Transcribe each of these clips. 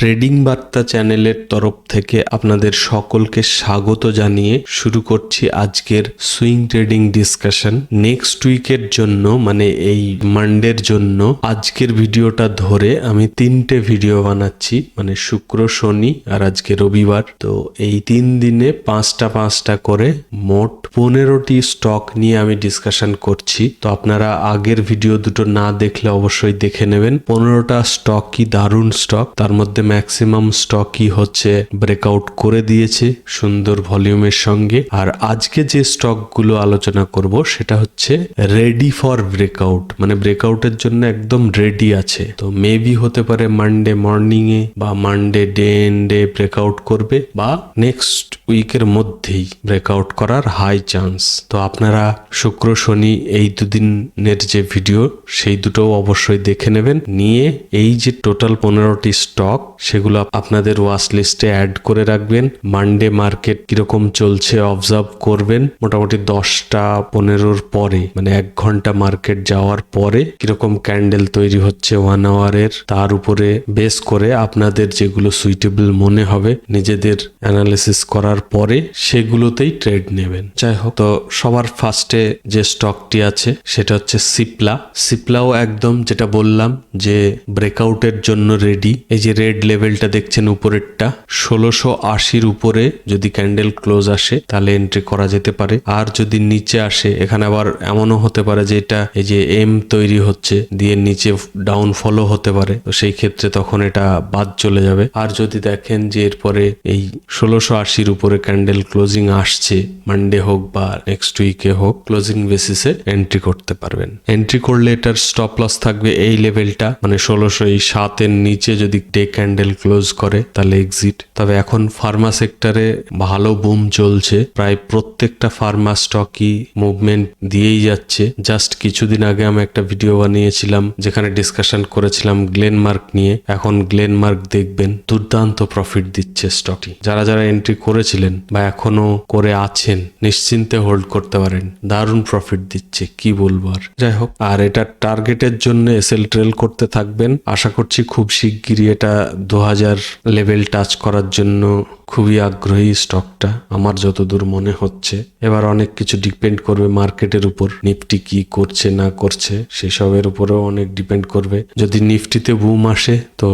Trading বার্তা চ্যানেলের তরফ থেকে আপনাদের সকলকে স্বাগত জানিয়ে শুরু করছি আজকের সুইং ট্রেডিং ডিসকাশন। নেক্সট উইকের জন্য মানে এই মানডের জন্য আজকের ভিডিওটা ধরে আমি 3টে ভিডিও বানাচ্ছি, মানে শুক্র, শনি আর আজকে রবিবার। তো এই 3 দিনে 5টা করে মোট 15টি স্টক নিয়ে আমি ডিসকাশন করছি। তো আপনারা আগের ভিডিও দুটো না দেখলে অবশ্যই দেখে নেবেন। 15টা স্টকই দারুণ স্টক, তার মধ্যে ম্যাক্সিমাম স্টকই হচ্ছে ব্রেকআউট করে দিয়েছে সুন্দর ভলিউমের সঙ্গে। আর আজকে যে স্টকগুলো আলোচনা করব সেটা হচ্ছে রেডি ফর ব্রেকআউট, মানে ব্রেকআউটের জন্য একদম রেডি আছে। তো মেবি হতে পারে মানডে মর্নিং এ বা মানডে ডে এন্ডে ব্রেকআউট করবে বা নেক্সট উইকের মধ্যেই ব্রেকআউট করার হাই চান্স। তো আপনারা শুক্র শনি এই দুদিনের যে ভিডিও সেই দুটো অবশ্যই দেখে নেবেন, নিয়ে এই যে টোটাল 15টি স্টক সেগুলো আপনাদের ওয়াচ লিস্টে অ্যাড করে রাখবেন। মানডে মার্কেট কিরকম চলছে অবজার্ভ করবেন, মোটামুটি 10টা-15র পরে, মানে 1 ঘন্টা মার্কেট যাওয়ার পরে কিরকম ক্যান্ডেল তৈরি হচ্ছে 1 আওয়ারের, তার উপরে বেস করে আপনাদের যেগুলো সুইটেবল মনে হবে নিজেদের অ্যানালিসিস করার পরে সেগুলোতেই ট্রেড নেবেন। যাই হোক, তো সবার ফার্স্টে যে স্টকটি আছে সেটা হচ্ছে সিপ্লাও একদম যেটা বললাম যে ব্রেকআউটের জন্য রেডি। এই যে রেড লেভেলটা দেখছেন উপরেরটা, 1680-র উপরে যদি ক্যান্ডেল ক্লোজ আসে তাহলে এন্ট্রি করা যেতে পারে। আর যদি নিচে আসে, এখানে আবার এমনও হতে পারে যে এটা এই যে এম তৈরি হচ্ছে দিয়ে নিচে ডাউনফলও হতে পারে, তো সেই ক্ষেত্রে তখন এটা বাদ চলে যাবে। আর যদি দেখেন যে এরপরে এই 1680-র উপরে ক্যান্ডেল ক্লোজিং আসছে, মানডে হোক বা নেক্সট উইকে হোক, ক্লোজিং বেসিসে এন্ট্রি করতে পারবেন। এন্ট্রি করলে এটার স্টপ লস থাকবে এই লেভেলটা, মানে 1607-এর নিচে যদি ডে ক্যান্ডেল ক্লোজ করে তাহলে এক্সিট। তবে এখন ফার্মা সেক্টরে ভালো বুম চলছে, প্রায় প্রত্যেকটা ফার্মা স্টকই মুভমেন্ট দিয়েই যাচ্ছে। জাস্ট কিছুদিন আগে আমি একটা ভিডিও বানিয়েছিলাম যেখানে ডিসকাশন করেছিলাম গ্লেনমার্ক নিয়ে। এখন গ্লেনমার্ক দেখবেন দুর্দান্ত প্রফিট দিচ্ছে স্টকটি। যারা যারা এন্ট্রি করেছিলেন বা এখনো করে আছেন নিশ্চিন্তে হোল্ড করতে পারেন, দারুণ প্রফিট দিচ্ছে, কি বলবো আর। যাই হোক, আর এটা টার্গেটের জন্য এসএল ট্রেল করতে থাকবেন। আশা করছি খুব শিগগিরই এটা 2000 লেভেল টাচ করার জন্য খুবই আগ্রহী স্টকটা, আমার যতদূর মনে হচ্ছে। এবার অনেক কিছু ডিপেন্ড করবে মার্কেটের উপর, নিফটি কি করছে না করছে সেসবের উপরেও অনেক ডিপেন্ড করবে। যদি নিফটিতে বুম আসে তো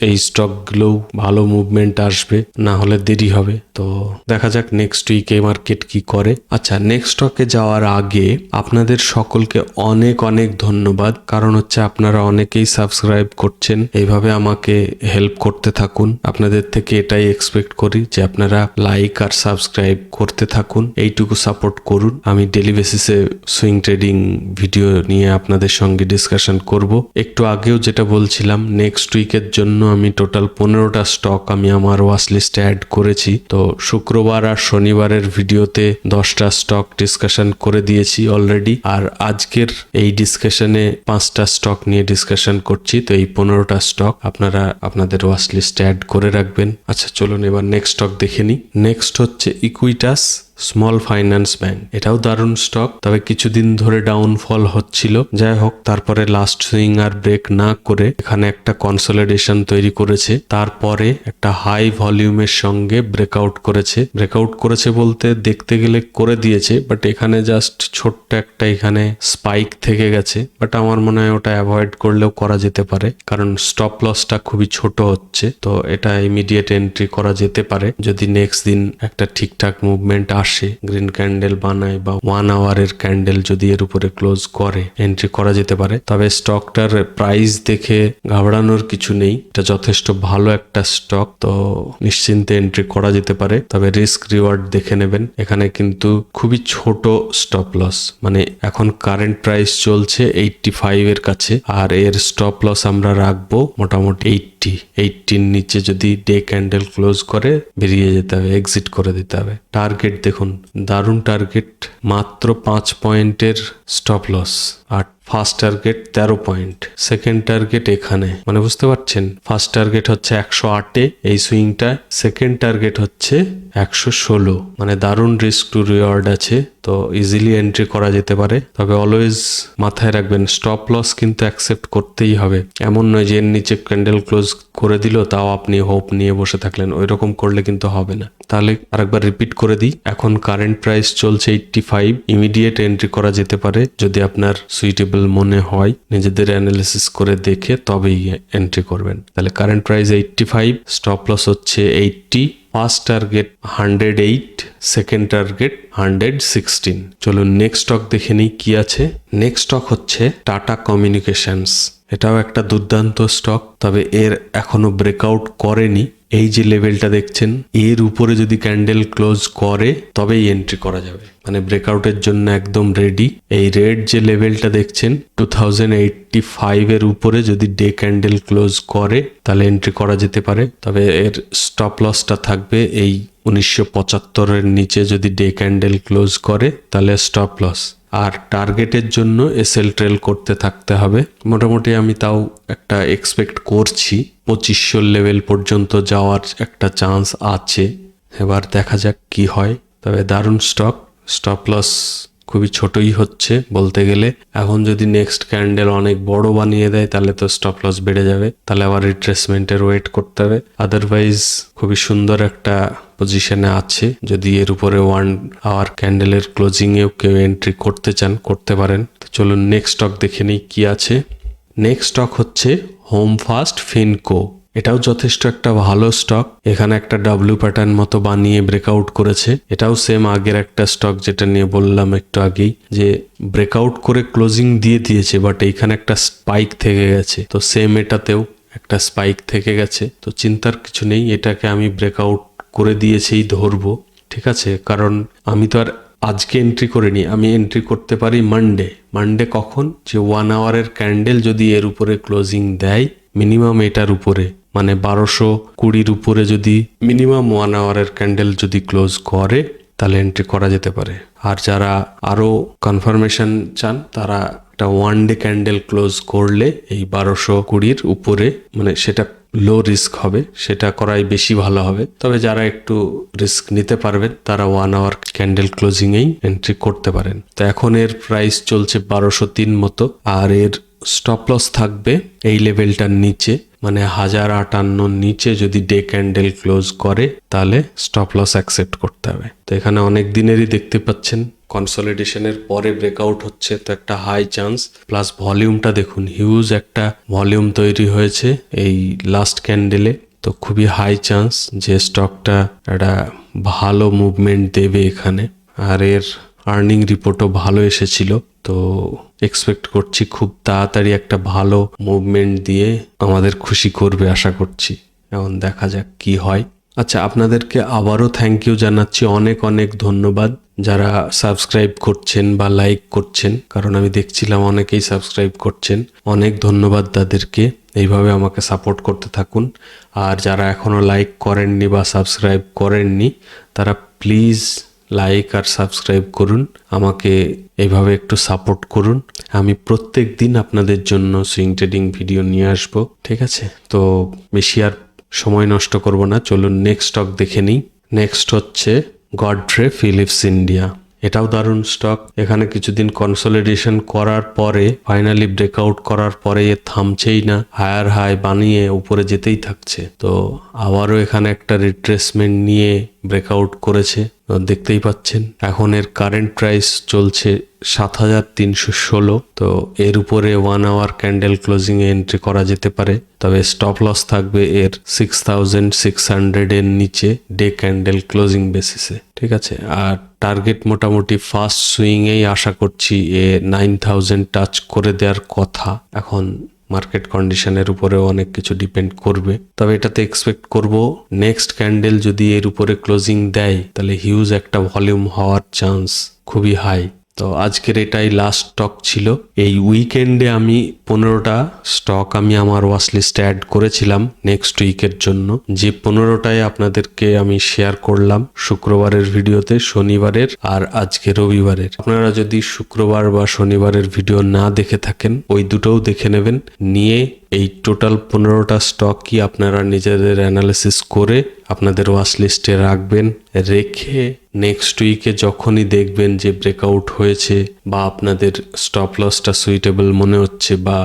এই স্টকগুলোও ভালো মুভমেন্ট আসবে, না হলে দেরি হবে। তো দেখা যাক নেক্সট উইকে মার্কেট কি করে। আচ্ছা, নেক্সট স্টকে যাওয়ার আগে আপনাদের সকলকে অনেক অনেক ধন্যবাদ, কারণ হচ্ছে আপনারা অনেকেই সাবস্ক্রাইব করছেন। এইভাবে আমাকে হেল্প করতে থাকুন, আপনাদের থেকে এটাই এক্সপেক্ট করি যে আপনারা লাইক আর সাবস্ক্রাইব করতে থাকুন, এইটুকু সাপোর্ট করুন। আমি ডেলি বেসিসে সুইং ট্রেডিং ভিডিও নিয়ে আপনাদের সঙ্গে ডিসকাশন করব। একটু আগেও যেটা বলছিলাম, নেক্সট উইকের জন্য আমি টোটাল 15টা স্টক আমি আমার ওয়াচ লিস্টে অ্যাড করেছি। তো শুক্রবার আর শনিবারের ভিডিওতে 10টা স্টক ডিসকাশন করে দিয়েছি অলরেডি, আর আজকের এই ডিসকাশনে 5টা স্টক নিয়ে ডিসকাশন করছি। তো এই 15টা স্টক আপনারা আপনাদের ওয়াচ লিস্টে অ্যাড করে রাখবেন। আচ্ছা চলুন এবার নেক্সট স্টক দেখে নিই। নেক্সট হচ্ছে ইকুইটাস স্মল ফাইন্যান্স ব্যাংক। এটাও দারুণ স্টক, তবে কিছুদিন ধরে ডাউনফল হচ্ছিল। যাই হোক, তারপরে লাস্ট সুইং আর ব্রেক না করে এখানে একটা কনসলিডেশন তৈরি করেছে, তারপরে একটা হাই ভলিউমের সঙ্গে ব্রেকআউট করেছে বলতে দেখতে গেলে করে দিয়েছে, বাট এখানে জাস্ট ছোট্ট একটা এখানে স্পাইক থেকে গেছে। বাট আমার মনে হয় ওটা অ্যাভয়েড করলেও করা যেতে পারে, কারণ স্টপ লসটা খুবই ছোট হচ্ছে। তো এটা ইমিডিয়েট এন্ট্রি করা যেতে পারে যদি নেক্সট দিন একটা ঠিকঠাক মুভমেন্ট আসে, গ্রিন ক্যান্ডেল বানায় বা 1 আওয়ারের ক্যান্ডেল যদি এর উপরে ক্লোজ করে, এন্ট্রি করা যেতে পারে। তবে স্টকটার প্রাইস দেখে ঘাবড়ানোর কিছু নেই, এটা যথেষ্ট ভালো একটা স্টক, তো নিশ্চিন্তে এন্ট্রি করা যেতে পারে। তবে রিস্ক রিওয়ার্ড দেখে নেবেন, এখানে কিন্তু খুবই ছোট স্টপ লস, মানে এখন কারেন্ট প্রাইস চলছে 85-এর কাছে, আর এর স্টপ লস আমরা রাখবো মোটামুটি 80-র নিচে। যদি ডে ক্যান্ডেল ক্লোজ করে বেরিয়ে যেতে হবে, এক্সিট করে দিতে হবে। টার্গেট দেখুন, দারুণ টার্গেট, মাত্র 5 পয়েন্টের স্টপ লস। আর first target 13 point, second target এখানে, মানে বুঝতে পারছেন, ফার্স্ট টার্গেট হচ্ছে 108-এ এই সুইংটা, সেকেন্ড টার্গেট হচ্ছে 116, মানে দারুণ রিস্ক টু রিওয়ার্ড আছে। তো তো ইজিলি এন্ট্রি করা যেতে পারে। তবে অলওয়েজ মাথায় রাখবেন স্টপ লস কিন্তু অ্যাকসেপ্ট করতেই হবে। এমন নয় যে এর নিচে ক্যান্ডেল ক্লোজ করে দিল তাও আপনি হোপ নিয়ে বসে থাকলেন, ওই রকম করলে কিন্তু হবে না। তাহলে আরেকবার রিপিট করে দিই, এখন কারেন্ট প্রাইস চলছে 85, ইমিডিয়েট এন্ট্রি করা যেতে পারে যদি আপনার সুইটেবল মনে হয়, নিজেদের অ্যানালিসিস করে দেখে তবেই এন্ট্রি করবেন। তাহলে কারেন্ট প্রাইস 85, স্টপ লস হচ্ছে 80, ফার্স্ট টার্গেট 108, সেকেন্ড টার্গেট 116। চলুন নেক্সট স্টক দেখে নিই কি আছে। নেক্সট স্টক হচ্ছে টাটা কমিউনিকেশনস। এটাও একটা দুর্দান্ত স্টক, তবে এর এখনো ব্রেকআউট করেনি। এই যে লেভেলটা দেখছেন এর উপরে যদি ক্যান্ডেল ক্লোজ করে তবেই এন্ট্রি করা যাবে, মানে ব্রেকআউটের জন্য একদম রেডি। এই রেড যে লেভেলটা দেখছেন 2085 এর উপরে যদি ডে ক্যান্ডেল ক্লোজ করে তাহলে এন্ট্রি করা যেতে পারে। তবে এর স্টপ লসটা থাকবে এই 1975 এর নিচে যদি ডে ক্যান্ডেল ক্লোজ করে তাহলে স্টপ লস। আর টার্গেটের জন্য এসএল ট্রেল করতে থাকতে হবে। মোটামুটি আমি তাও একটা এক্সপেক্ট করছি 2500 লেভেল পর্যন্ত যাওয়ার একটা চান্স আছে। এবার দেখা যাক কি হয়। তবে দারুণ স্টক, স্টপ লস খুবই ছোটই হচ্ছে বলতে গেলে। এখন যদি নেক্সট ক্যান্ডেল অনেক বড় বানিয়ে দেয় তাহলে তো স্টপ লস বেড়ে যাবে, তাহলে আবার রিট্রেসমেন্টের ওয়েট করতে হবে। আদারওয়াইজ খুবই সুন্দর একটা পজিশনে আছে। যদি এর উপরে 1 আওয়ার ক্যান্ডেলের ক্লোজিং এও কেউ এন্ট্রি করতে চান করতে পারেন। তো চলুন নেক্সট স্টক দেখে নিই কি আছে। নেক্সট স্টক হচ্ছে হোম ফার্স্ট ফিনকো। এটাও যথেষ্ট একটা ভালো স্টক। এখানে একটা ডাব্লিউ প্যাটার্ন মতো বানিয়ে ব্রেকআউট করেছে। এটাও সেম আগের একটা স্টক যেটা নিয়ে বললাম একটু আগেই, যে ব্রেকআউট করে ক্লোজিং দিয়ে দিয়েছে বাট এইখানে একটা স্পাইক থেকে গেছে। তো সেম এটাতেও একটা স্পাইক থেকে গেছে। তো চিন্তার কিছু নেই, এটাকে আমি ব্রেকআউট করে দিয়েছেই ধরবো, ঠিক আছে। কারণ আমি তো আর আজকে এন্ট্রি করিনি, আমি এন্ট্রি করতে পারি মানডে কখন, যে 1 আওয়ারের ক্যান্ডেল যদি এর উপরে ক্লোজিং দেয় মিনিমাম এটার উপরে, মানে 1220 উপরে যদি মিনিমাম 1 আওয়ারের ক্যান্ডেল যদি ক্লোজ করে তাহলে এন্ট্রি করা যেতে পারে। আর যারা আরো কনফার্মেশন চান তারা একটা 1 ডে ক্যান্ডেল ক্লোজ করলে এই 1220 উপরে, মানে সেটা লো রিস্ক হবে, সেটা করাই বেশি ভালো হবে। তবে যারা একটু রিস্ক নিতে পারবেন তারা 1 আওয়ার ক্যান্ডেল ক্লোজিং এই এন্ট্রি করতে পারেন। তো এখন এর প্রাইস চলছে 1203 মতো, আর এর স্টপ লস থাকবে এই লেভেলটার নিচে, মানে 1058 নিচে যদি ডে ক্যান্ডেল ক্লোজ করে তাহলে স্টপ লস অ্যাকসেপ্ট করতে হবে। তো এখানে অনেক দিনেরই দেখতে পাচ্ছেন কনসলিডেশনের পরে ব্রেকআউট হচ্ছে, তো একটা হাই চান্স। প্লাস ভলিউমটা দেখুন, হিউজ একটা ভলিউম তৈরি হয়েছে এই লাস্ট ক্যান্ডেলে। তো খুবই হাই চান্স যে স্টকটা একটা ভালো মুভমেন্ট দেবে এখানে। আর এর আর্নিং রিপোর্টও ভালো এসেছিল, তো এক্সপেক্ট করছি খুব তাড়াতাড়ি একটা ভালো মুভমেন্ট দিয়ে আমাদের খুশি করবে আশা করছি। এখন দেখা যাক কি হয়। আচ্ছা, আপনাদেরকে আবারও থ্যাংক ইউ জানাচ্ছি, অনেক অনেক ধন্যবাদ যারা সাবস্ক্রাইব করছেন বা লাইক করছেন, কারণ আমি দেখছিলাম অনেকেই সাবস্ক্রাইব করছেন। অনেক ধন্যবাদ তাদেরকে, এইভাবে আমাকে সাপোর্ট করতে থাকুন। আর যারা এখনও লাইক করেননি বা সাবস্ক্রাইব করেননি তারা প্লিজ লাইক আর সাবস্ক্রাইব করুন, আমাকে এইভাবে একটু সাপোর্ট করুন। আমি প্রত্যেক দিন আপনাদের জন্য সুইং ট্রেডিং ভিডিও নিয়ে আসব, ঠিক আছে। তো বেশি আর সময় নষ্ট করব না, চলুন নেক্সট স্টক দেখে নিই। নেক্সট হচ্ছে গডফ্রে ফিলিপস ইন্ডিয়া। এটাও দারুণ স্টক। এখানে কিছুদিন কনসলিডেশন করার পরে ফাইনালি ব্রেকআউট করার পরে এ থামছেই না, হায়ার হাই বানিয়ে উপরে যেতেই থাকছে। তো আবারও এখানে একটা রিট্রেসমেন্ট নিয়ে ব্রেকআউট করেছে, দেখতেই পাচ্ছেন। এখন এর কারেন্ট প্রাইস চলছে 7316। তো এর উপরে 1 আওয়ার ক্যান্ডেল ক্লোজিং এ এন্ট্রি করা যেতে পারে, তবে স্টপ লস থাকবে এর 6600 এর নিচে ডে ক্যান্ডেল ক্লোজিং বেসিসে, ঠিক আছে। আর টার্গেট মোটামুটি ফার্স্ট সুইং এই আশা করছি এ 9000 টাচ করে দেওয়ার কথা। এখন মার্কেট কন্ডিশনের উপরেও অনেক কিছু ডিপেন্ড করবে, তবে এটাতে এক্সপেক্ট করব নেক্সট ক্যান্ডেল যদি এর উপরে ক্লোজিং দেয় তাহলে হিউজ একটা ভলিউম হওয়ার চান্স খুবই হাই। তো আজকের এটাই লাস্ট স্টক ছিল। এই উইকেন্ডে আমি 15টা স্টক আমি আমার ওয়াচ লিস্টে অ্যাড করেছিলাম নেক্সট উইকের জন্য, যে 15টাই আপনাদেরকে আমি শেয়ার করলাম শুক্রবারের ভিডিওতে, শনিবারের আর আজকে রবিবারের। আপনারা যদি শুক্রবার বা শনিবারের ভিডিও না দেখে থাকেন ওই দুটোও দেখে নেবেন, নিয়ে এই টোটাল 15টা স্টকই আপনারা নিজেদের অ্যানালিসিস করে আপনাদের ওয়াচ লিস্টে রাখবেন। রেখে নেক্সট উইকে যখনই দেখবেন যে ব্রেকআউট হয়েছে বা আপনাদের স্টপ লসটা সুইটেবল মনে হচ্ছে বা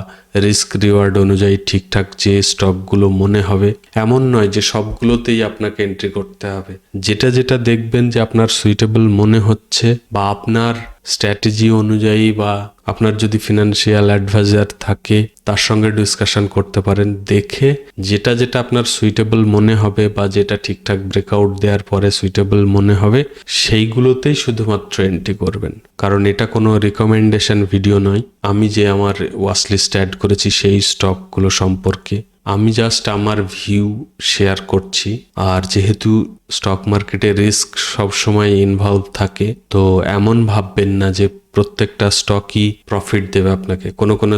রিস্ক রিওয়ার্ড অনুযায়ী ঠিকঠাক যে স্টকগুলো মনে হবে, এমন নয় যে সবগুলোতেই আপনাকে এন্ট্রি করতে হবে। যেটা যেটা দেখবেন যে আপনার সুইটেবল মনে হচ্ছে বা আপনার স্ট্র্যাটেজি অনুযায়ী বা আপনার যদি ফিনান্সিয়াল অ্যাডভাইজার থাকে তার সঙ্গে ডিসকাশন করতে পারেন, দেখে যেটা যেটা আপনার সুইটেবল মনে হবে বা যেটা ঠিকঠাক ব্রেকআউট দেওয়ার পরে সুইটেবল মনে হবে সেইগুলোতেই শুধুমাত্র এন্ট্রি করবেন। কারণ এটা কোনো রিকমেন্ডেশন ভিডিও নয়। আমি যে আমার ওয়াচ লিস্টে অ্যাড করেছি সেই স্টকগুলো সম্পর্কে আমি জাস্ট আমার ভিউ শেয়ার করছি। আর যেহেতু স্টক মার্কেটে রিস্ক সবসময় ইনভলভ থাকে, তো এমন ভাববেন না যে প্রত্যেকটা স্টকই প্রফিট দেবে আপনাকে। কোনো কোনো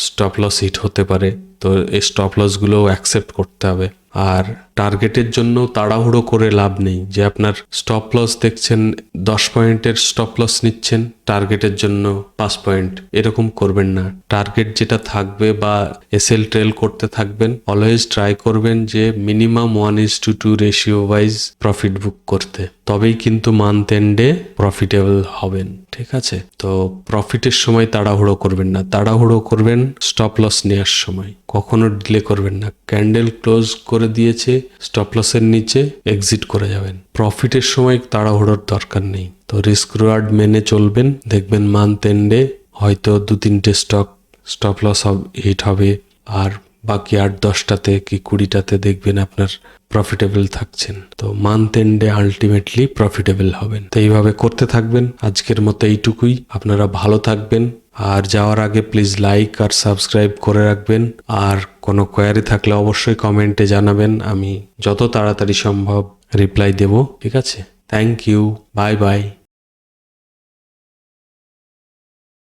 স্টপ লস হিট হতে পারে, তো এই স্টপ লসগুলোও অ্যাকসেপ্ট করতে হবে। আর টার্গেটের জন্য তাড়াহুড়ো করে লাভ নেই যে আপনার স্টপ লস দেখছেন 10 পয়েন্টের স্টপ লস নিচ্ছেন, টার্গেটের জন্য 5 পয়েন্ট, এরকম করবেন না। টার্গেট যেটা থাকবে বা এসএল ট্রেল করতে থাকবেন, অলওয়েজ ট্রাই করবেন যে মিনিমাম 1:2 রেশিও ওয়াইজ প্রফিট বুক করতে, তবেই কিন্তু মান্থ এন্ডে প্রফিটেবল হবেন। ঠিক আছে, তো প্রফিটের সময় তাড়াহুড়ো করবেন না, তাড়াহুড়ো করবেন স্টপ লস নেওয়ার সময়। কখনো ডিলে করবেন না। ক্যান্ডেল ক্লোজ করে দিয়েছে, স্টপ লসের নিচে এক্সিট করে যাবেন। প্রফিটের সময় তাড়াহুড়োর দরকার নেই। তো রিস্ক রিওয়ার্ড মেনে চলবেন, দেখবেন মান্থ এন্ডে হয়তো 2-3টে স্টপ লস হিট হবে, আর বাকি 8-10টাতে কি 20টাতে দেখবেন আপনার প্রফিটেবল থাকছেন। তো মান্থ এন্ডে আলটিমেটলি প্রফিটেবল হবেন। তো এইভাবে করতে থাকবেন। আজকের মতো এইটুকুই। আপনারা ভালো থাকবেন। আর যাওয়ার আগে প্লিজ লাইক আর সাবস্ক্রাইব করে রাখবেন। আর কোনো কোয়ারি থাকলে অবশ্যই কমেন্টে জানাবেন, আমি যত তাড়াতাড়ি সম্ভব রিপ্লাই দেব। ঠিক আছে, থ্যাংক ইউ, বাই বাই।